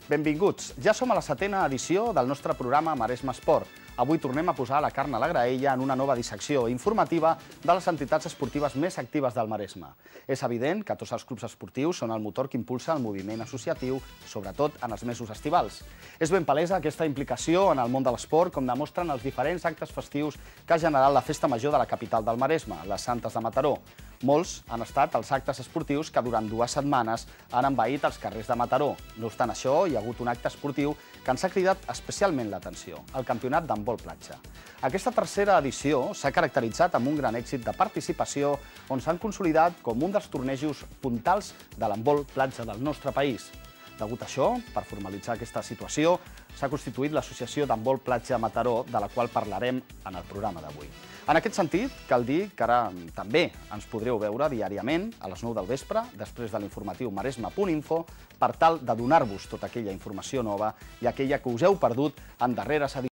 Benvinguts. Ja som a la 7ª edició del nostre programa Maresme Esport. Avui tornem a posar la carn a la graella en una nova dissecció informativa de les entitats esportives més actives del Maresme. És evident que tots els clubs esportius són el motor que impulsa el moviment associatiu, sobretot en els mesos estivals. És ben palesa aquesta implicació en el món de l'esport, com demostren els diferents actes festius que ha generat la Festa Major de la capital del Maresme, les Santes de Mataró. Molts han estat els actes esportius que durant 2 setmanes han envaït els carrers de Mataró. No obstant això, hi ha hagut un acte esportiu que ens ha cridat especialment l'atenció, el campionat d'handbol platja. Aquesta tercera edició s'ha caracteritzat amb un gran èxit de participació on s'han consolidat com un dels tornejos puntals de l'handbol platja del nostre país. Degut a això, per formalitzar aquesta situació, s'ha constituït l'Associació d'Handbol Platja Mataró, de la qual parlarem en el programa d'avui. En aquest sentit, cal dir que ara també ens podreu veure diàriament a les 9 del vespre, després de l'informatiu maresme.info, per tal de donar-vos tota aquella informació nova i aquella que us heu perdut en darreres edicions.